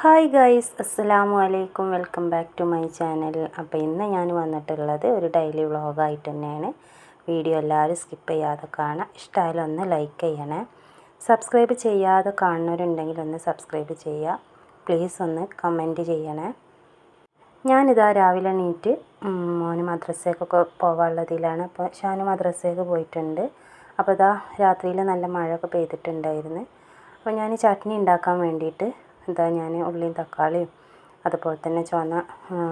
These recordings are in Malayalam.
ഹായ് ഗൈസ്, അസ്സലാമു അലൈക്കും. Welcome back to my channel. അപ്പോൾ ഇന്ന് ഞാൻ വന്നിട്ടുള്ളത് ഒരു ഡെയിലി വ്ളോഗായിട്ട് തന്നെയാണ്. വീഡിയോ എല്ലാവരും സ്കിപ്പ് ചെയ്യാതെ കാണാം. ഇഷ്ടമായാലും ഒന്ന് ലൈക്ക് ചെയ്യണേ. സബ്സ്ക്രൈബ് ചെയ്യാതെ കാണുന്നവരുണ്ടെങ്കിൽ ഒന്ന് സബ്സ്ക്രൈബ് ചെയ്യുക. പ്ലീസ് ഒന്ന് കമൻറ്റ് ചെയ്യണേ. ഞാനിതാ രാവിലെ എണീറ്റ് മോന് മദ്രസയ്ക്കൊക്കെ പോകാനുള്ളതിലാണ്. അപ്പോൾ ഷാനു മദ്രസയ്ക്ക് പോയിട്ടുണ്ട്. അപ്പോൾ ഇതാ രാത്രിയിൽ നല്ല മഴയൊക്കെ പെയ്തിട്ടുണ്ടായിരുന്നു. അപ്പോൾ ഞാൻ ചട്നി ഉണ്ടാക്കാൻ വേണ്ടിയിട്ട് ഇതാ ഞാൻ ഉള്ളിയും തക്കാളിയും അതുപോലെ തന്നെ ചുവന്ന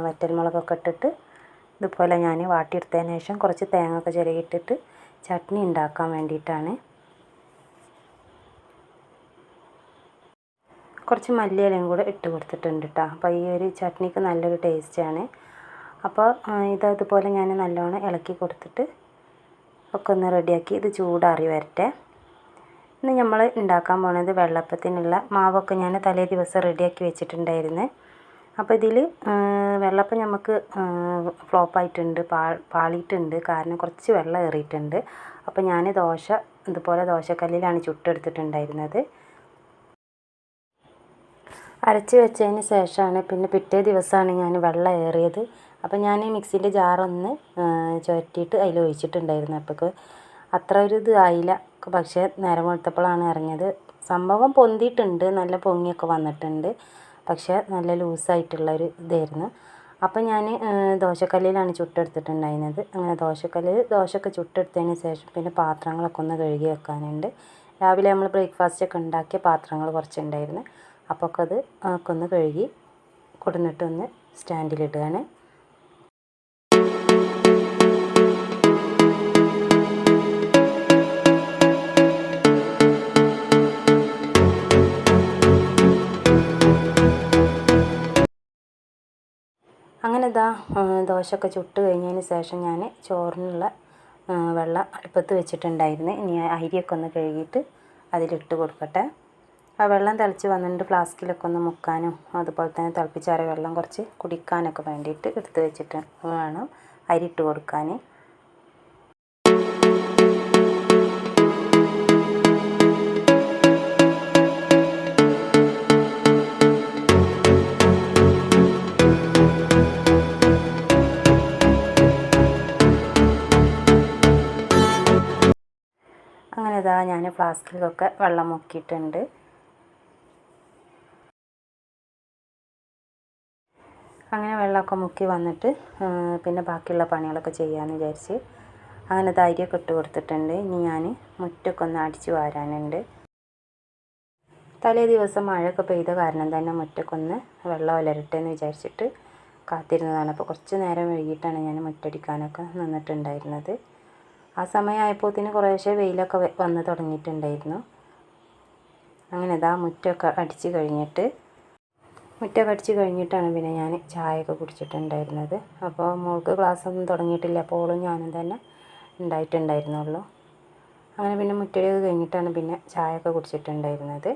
വറ്റൽമുളകൊക്കെ ഇട്ടിട്ട് ഇതുപോലെ ഞാൻ വാട്ടിയെടുത്തതിന് ശേഷം കുറച്ച് തേങ്ങ ഒക്കെ ചിരകിയിട്ടിട്ട് ചട്നി ഉണ്ടാക്കാൻ വേണ്ടിയിട്ടാണ്. കുറച്ച് മല്ലിയിലയും കൂടെ ഇട്ട് കൊടുത്തിട്ടുണ്ട് കേട്ടോ. അപ്പോൾ ഈ ഒരു ചട്നിക്ക് നല്ലൊരു ടേസ്റ്റാണ്. അപ്പോൾ ഇതുപോലെ ഞാൻ നല്ലോണം ഇളക്കി കൊടുത്തിട്ട് ഒക്കെ ഒന്ന് റെഡിയാക്കി ഇത് ചൂടാറി വരട്ടെ. ഇന്ന് നമ്മൾ ഉണ്ടാക്കാൻ പോകുന്നത് വെള്ളപ്പത്തിനുള്ള മാവൊക്കെ ഞാൻ തലേ ദിവസം റെഡിയാക്കി വെച്ചിട്ടുണ്ടായിരുന്നു. അപ്പോൾ ഇതിൽ വെള്ളപ്പം നമുക്ക് ഫ്ലോപ്പായിട്ടുണ്ട്, പാളിയിട്ടുണ്ട്. കാരണം കുറച്ച് വെള്ളം ഏറിയിട്ടുണ്ട്. അപ്പോൾ ഞാൻ ഇതുപോലെ ദോശക്കല്ലിലാണ് ചുട്ടെടുത്തിട്ടുണ്ടായിരുന്നത്. അരച്ച് വെച്ചതിന് ശേഷമാണ് പിന്നെ പിറ്റേ ദിവസമാണ് ഞാൻ വെള്ളം ഏറിയത്. അപ്പോൾ ഞാൻ മിക്സിൻ്റെ ജാറൊന്ന് ചുരറ്റിയിട്ട് അതിൽ ഒഴിച്ചിട്ടുണ്ടായിരുന്നു. അപ്പോൾ അത്ര ഒരു ഇത് ആയില്ല. പക്ഷേ നേരം വെളുത്തപ്പോഴാണ് അറിഞ്ഞത്. സംഭവം പൊന്തിയിട്ടുണ്ട്, നല്ല പൊങ്ങിയൊക്കെ വന്നിട്ടുണ്ട്. പക്ഷേ നല്ല ലൂസായിട്ടുള്ളൊരു ഇതായിരുന്നു. അപ്പോൾ ഞാൻ ദോശക്കല്ലിലാണ് ചുട്ടെടുത്തിട്ടുണ്ടായിരുന്നത്. അങ്ങനെ ദോശയൊക്കെ ചുട്ടെടുത്തതിന് ശേഷം പിന്നെ പാത്രങ്ങളൊക്കെ ഒന്ന് കഴുകി വെക്കാനുണ്ട്. രാവിലെ നമ്മൾ ബ്രേക്ക്ഫാസ്റ്റൊക്കെ ഉണ്ടാക്കിയ പാത്രങ്ങൾ കുറച്ചുണ്ടായിരുന്നു. അപ്പോൾ അത് ഒന്ന് കഴുകി കൊടുന്നിട്ടൊന്ന് സ്റ്റാൻഡിലിടുകയാണ്. അങ്ങനെ ദോശയൊക്കെ ചുട്ട് കഴിഞ്ഞതിന് ശേഷം ഞാൻ ചോറിനുള്ള വെള്ളം അടുപ്പത്ത് വെച്ചിട്ടുണ്ടായിരുന്നു. ഇനി അരിയൊക്കെ ഒന്ന് കഴുകിയിട്ട് അതിലിട്ട് കൊടുക്കട്ടെ. ആ വെള്ളം തിളച്ച് വന്നിട്ട് ഫ്ലാസ്കിലൊക്കെ ഒന്ന് മുക്കാനും അതുപോലെ തന്നെ തിളപ്പിച്ചാറിയ വെള്ളം കുറച്ച് കുടിക്കാനൊക്കെ വേണ്ടിയിട്ട് എടുത്ത് വെച്ചിട്ട് വേണം അരി ഇട്ട് കൊടുക്കാൻ. അങ്ങനെ ഞാൻ ഫ്ലാസ്കിലൊക്കെ വെള്ളം മുക്കിയിട്ടുണ്ട്. അങ്ങനെ വെള്ളമൊക്കെ മുക്കി വന്നിട്ട് പിന്നെ ബാക്കിയുള്ള പണികളൊക്കെ ചെയ്യാമെന്ന് വിചാരിച്ച് അങ്ങനെ അരിയൊക്കെ ഇട്ട് കൊടുത്തിട്ടുണ്ട്. ഇനി ഞാൻ മുറ്റമൊക്കെ ഒന്ന് അടിച്ച് വാരാനുണ്ട്. തലേ ദിവസം മഴയൊക്കെ പെയ്ത കാരണം തന്നെ മുറ്റമൊക്കെ ഒന്ന് വെള്ളം ഒലരട്ടെ എന്ന് വിചാരിച്ചിട്ട് കാത്തിരുന്നതാണ്. അപ്പോൾ കുറച്ച് നേരം വൈകിട്ടാണ് ഞാൻ മുറ്റടിക്കാനൊക്കെ നിന്നിട്ടുണ്ടായിരുന്നത്. ആ സമയമായപ്പോഴത്തേന് കുറേശ്ശെ വെയിലൊക്കെ വന്ന് തുടങ്ങിയിട്ടുണ്ടായിരുന്നു. അങ്ങനെ മുറ്റമൊക്കെ അടിച്ച് കഴിഞ്ഞിട്ടാണ് പിന്നെ ഞാൻ ചായയൊക്കെ കുടിച്ചിട്ടുണ്ടായിരുന്നത്. അപ്പോൾ മോൾക്ക് ക്ലാസ്സൊന്നും തുടങ്ങിയിട്ടില്ല. അപ്പോൾ ഓളും ഞാനും തന്നെ ഉണ്ടായിട്ടുണ്ടായിരുന്നുള്ളൂ. അങ്ങനെ പിന്നെ മുറ്റടിയൊക്കെ കഴിഞ്ഞിട്ടാണ് പിന്നെ ചായയൊക്കെ കുടിച്ചിട്ടുണ്ടായിരുന്നത്.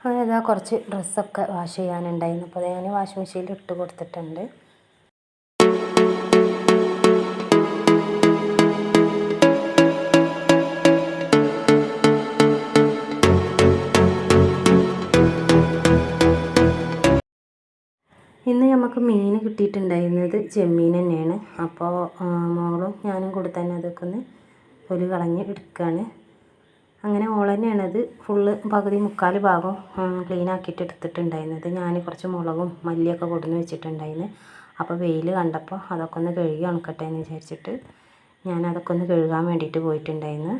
അങ്ങനെ കുറച്ച് ഡ്രസ്സൊക്കെ വാഷ് ചെയ്യാനുണ്ടായിരുന്നു. അപ്പോൾ ഞാൻ വാഷിംഗ് മെഷീനിൽ ഇട്ട് കൊടുത്തിട്ടുണ്ട്. ഇന്ന് നമുക്ക് മീൻ കിട്ടിയിട്ടുണ്ടായിരുന്നത് ചെമ്മീൻ തന്നെയാണ്. അപ്പോൾ മോളും ഞാനും കൂടി തന്നെ അതൊക്കെ ഒന്ന് തൊലി കളഞ്ഞ് എടുക്കുകയാണ്. അങ്ങനെ ഓൾ തന്നെയാണത് ഫുള്ള് പകുതി മുക്കാൽ ഭാഗം ക്ലീൻ ആക്കിയിട്ട് എടുത്തിട്ടുണ്ടായിരുന്നത്. ഞാൻ കുറച്ച് മുളകും മല്ലിയൊക്കെ കൊടുന്ന് വെച്ചിട്ടുണ്ടായിരുന്നു. അപ്പോൾ വെയിൽ കണ്ടപ്പോൾ അതൊക്കെ ഒന്ന് കഴുകി ഉണക്കട്ടെ എന്ന് വിചാരിച്ചിട്ട് ഞാൻ അതൊക്കെ ഒന്ന് കഴുകാൻ വേണ്ടിയിട്ട് പോയിട്ടുണ്ടായിരുന്നു.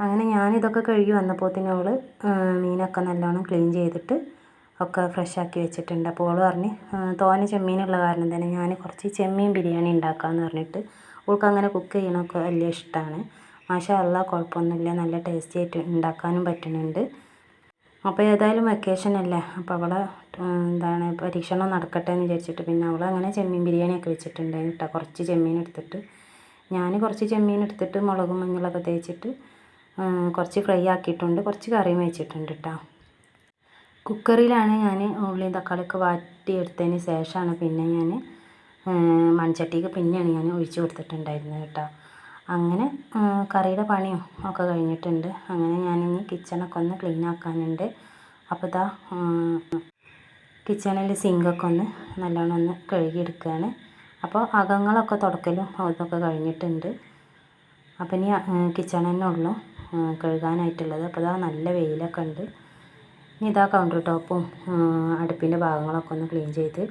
അങ്ങനെ ഞാനിതൊക്കെ കഴുകി വന്നപ്പോഴത്തേനും അവൾ മീനൊക്കെ നല്ലോണം ക്ലീൻ ചെയ്തിട്ട് ഒക്കെ ഫ്രഷാക്കി വെച്ചിട്ടുണ്ട്. അപ്പോൾ അവൾ പറഞ്ഞ് തോനെ ചെമ്മീനുള്ള കാരണം തന്നെ ഞാൻ കുറച്ച് ചെമ്മീൻ ബിരിയാണി ഉണ്ടാക്കാമെന്ന് പറഞ്ഞിട്ട് അവൾക്ക് അങ്ങനെ കുക്ക് ചെയ്യണമൊക്കെ വലിയ ഇഷ്ടമാണ്. മാഷാ അല്ലാഹ് കുഴപ്പമൊന്നുമില്ല, നല്ല ടേസ്റ്റി ആയിട്ട് ഉണ്ടാക്കാനും പറ്റുന്നുണ്ട്. അപ്പോൾ ഏതായാലും വെക്കേഷൻ അല്ലേ, അപ്പോൾ അവളെ പരീക്ഷണം നടക്കട്ടെ എന്ന് വിചാരിച്ചിട്ട് പിന്നെ അവൾ അങ്ങനെ ചെമ്മീൻ ബിരിയാണിയൊക്കെ വെച്ചിട്ടുണ്ടായിരുന്നു കേട്ടോ. കുറച്ച് ചെമ്മീൻ എടുത്തിട്ട് ഞാൻ കുറച്ച് ചെമ്മീൻ എടുത്തിട്ട് മുളകും മഞ്ഞളൊക്കെ തേച്ചിട്ട് കുറച്ച് ഫ്രൈ ആക്കിയിട്ടുണ്ട്, കുറച്ച് കറിയും വെച്ചിട്ടുണ്ട് കേട്ടോ. കുക്കറിലാണ് ഞാൻ ഉള്ളിയും തക്കാളിയൊക്കെ വാട്ടിയെടുത്തതിന് ശേഷമാണ് പിന്നെ ഞാൻ മൺചട്ടിക്ക് പിന്നെയാണ് ഞാൻ ഒഴിച്ച് കൊടുത്തിട്ടുണ്ടായിരുന്നത് കേട്ടോ. അങ്ങനെ കറിയുടെ പണിയും ഒക്കെ കഴിഞ്ഞിട്ടുണ്ട്. അങ്ങനെ ഞാനിനി കിച്ചണൊക്കെ ഒന്ന് ക്ലീൻ ആക്കാനുണ്ട്. അപ്പോൾ ഇതാ കിച്ചണിൽ സിങ്കൊക്കെ ഒന്ന് നല്ലോണം ഒന്ന് കഴുകിയെടുക്കുകയാണ്. അപ്പോൾ അകങ്ങളൊക്കെ തുടക്കലും അതൊക്കെ കഴിഞ്ഞിട്ടുണ്ട്. അപ്പോൾ ഇനി കിച്ചൺ തന്നെ ഉള്ളൂ കഴുകാനായിട്ടുള്ളത്. അപ്പോൾ ഇതാ നല്ല വെയിലൊക്കെ ഉണ്ട്. ഇനി ഇതാ കൗണ്ടർ ടോപ്പും അടുപ്പിൻ്റെ ഭാഗങ്ങളൊക്കെ ഒന്ന് ക്ലീൻ ചെയ്ത്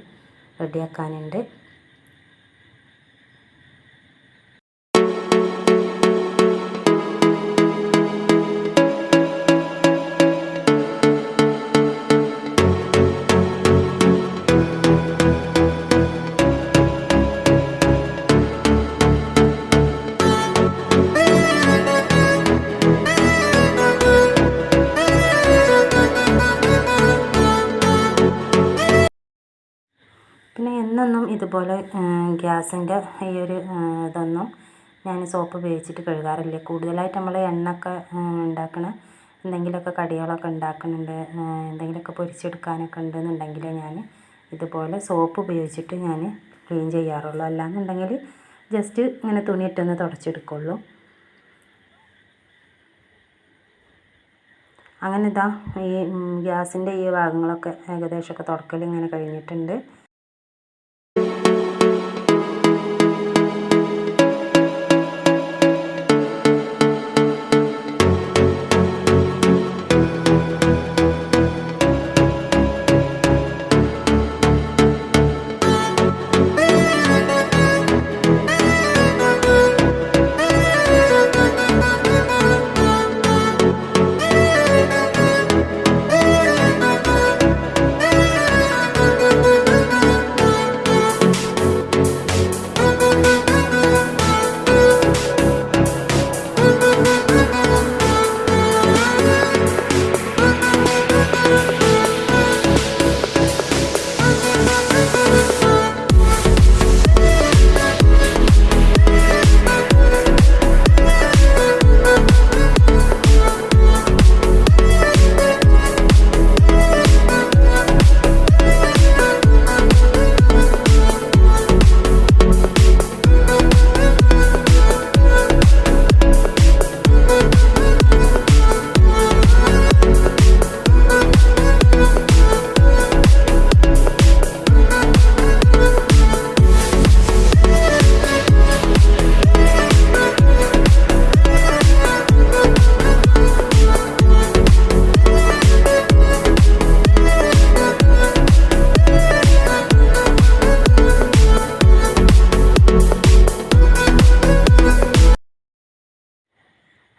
റെഡിയാക്കാനുണ്ട്. പിന്നെ എന്നൊന്നും ഇതുപോലെ ഗ്യാസിൻ്റെ ഈ ഒരു ഇതൊന്നും ഞാൻ സോപ്പ് ഉപയോഗിച്ചിട്ട് കഴുകാറില്ല. കൂടുതലായിട്ട് നമ്മൾ എണ്ണയൊക്കെ ഉണ്ടാക്കണ എന്തെങ്കിലുമൊക്കെ കടികളൊക്കെ ഉണ്ടാക്കുന്നുണ്ട്, എന്തെങ്കിലുമൊക്കെ പൊരിച്ചെടുക്കാനൊക്കെ ഉണ്ടെന്നുണ്ടെങ്കിൽ ഞാൻ ഇതുപോലെ സോപ്പ് ഉപയോഗിച്ചിട്ട് ഞാൻ ക്ലീൻ ചെയ്യാറുള്ളൂ. അല്ലാന്നുണ്ടെങ്കിൽ ജസ്റ്റ് ഇങ്ങനെ തുണിയിട്ടൊന്ന് തുടച്ചെടുക്കുള്ളൂ. അങ്ങനെ ഇതാ ഈ ഗ്യാസിൻ്റെ ഈ ഭാഗങ്ങളൊക്കെ ഏകദേശമൊക്കെ തുടക്കൽ ഇങ്ങനെ കഴിഞ്ഞിട്ടുണ്ട്.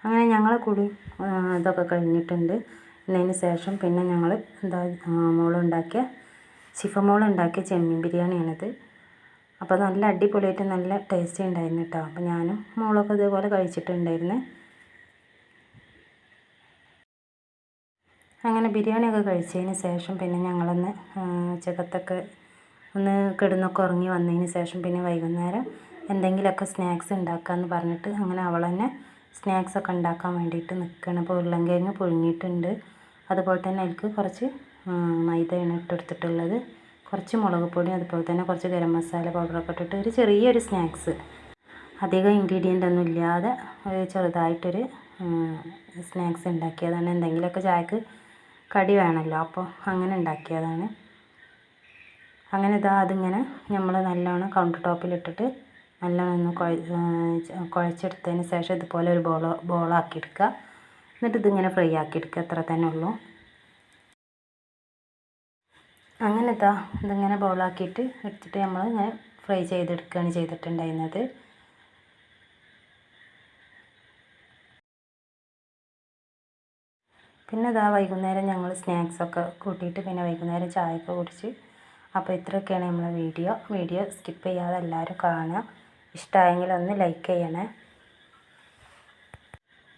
അങ്ങനെ ഞങ്ങളെ കൂടി ഇതൊക്കെ കഴിഞ്ഞിട്ടുണ്ട്. എന്നതിന് ശേഷം പിന്നെ ഞങ്ങൾ മോളുണ്ടാക്കിയ മോളുണ്ടാക്കിയ ചെമ്മീൻ ബിരിയാണിയാണിത്. അപ്പോൾ നല്ല അടിപൊളിയായിട്ട് നല്ല ടേസ്റ്റി ഉണ്ടായിരുന്നു കേട്ടോ. അപ്പോൾ ഞാനും മോളൊക്കെ ഇതേപോലെ കഴിച്ചിട്ടുണ്ടായിരുന്നു. അങ്ങനെ ബിരിയാണിയൊക്കെ കഴിച്ചതിന് ശേഷം പിന്നെ ഞങ്ങളൊന്ന് ഉച്ചക്കത്തൊക്കെ ഒന്ന് കിടന്നൊക്കെ ഉറങ്ങി വന്നതിന് ശേഷം പിന്നെ വൈകുന്നേരം എന്തെങ്കിലുമൊക്കെ സ്നാക്സ് ഉണ്ടാക്കാമെന്ന് പറഞ്ഞിട്ട് അങ്ങനെ അവൾ തന്നെ സ്നാക്സൊക്കെ ഉണ്ടാക്കാൻ വേണ്ടിയിട്ട് നിൽക്കുകയാണ്. അപ്പോൾ ഉരുളൻകിഴങ്ങ് പുഴുങ്ങിയിട്ടുണ്ട്, അതുപോലെ തന്നെ അതിലേക്ക് കുറച്ച് മൈദയാണ് ഇട്ടെടുത്തിട്ടുള്ളത്, കുറച്ച് മുളക് പൊടി, അതുപോലെ തന്നെ കുറച്ച് ഗരം മസാല പൗഡറൊക്കെ ഇട്ടിട്ട് ഒരു ചെറിയൊരു സ്നാക്സ്, അധികം ഇൻഗ്രീഡിയൻ്റ് ഒന്നും ഇല്ലാതെ ഒരു ചെറുതായിട്ടൊരു സ്നാക്സ് ഉണ്ടാക്കിയതാണ്. എന്തെങ്കിലുമൊക്കെ ചായക്ക് കടി വേണമല്ലോ, അപ്പോൾ അങ്ങനെ ഉണ്ടാക്കിയതാണ്. അങ്ങനെ അതിങ്ങനെ നമ്മൾ നല്ലോണം കൗണ്ടർ ടോപ്പിലിട്ടിട്ട് നല്ലോണം ഒന്ന് കുഴച്ചെടുത്തതിന് ശേഷം ഇതുപോലെ ഒരു ബോളാക്കി എടുക്കുക. എന്നിട്ട് ഇതിങ്ങനെ ഫ്രൈ ആക്കി എടുക്കുക, അത്ര തന്നെ ഉള്ളൂ. അങ്ങനെ ഇതിങ്ങനെ ബോളാക്കിയിട്ട് എടുത്തിട്ട് നമ്മൾ ഇങ്ങനെ ഫ്രൈ ചെയ്തെടുക്കുകയാണ് ചെയ്തിട്ടുണ്ടായിരുന്നത്. പിന്നെ ഇതാ വൈകുന്നേരം ഞങ്ങൾ സ്നാക്സൊക്കെ കൂട്ടിയിട്ട് പിന്നെ വൈകുന്നേരം ചായയൊക്കെ കുടിച്ച്. അപ്പോൾ ഇത്രയൊക്കെയാണ് നമ്മളെ വീഡിയോ സ്കിപ്പ് ചെയ്യാതെ എല്ലാവരും കാണുക. ഇഷ്ടമായെങ്കിൽ ഒന്ന് ലൈക്ക് ചെയ്യണേ.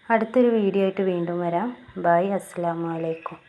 അടുത്തൊരു വീഡിയോ ആയിട്ട് വീണ്ടും വരാം. ബൈ. അസ്സലാമു അലൈക്കും.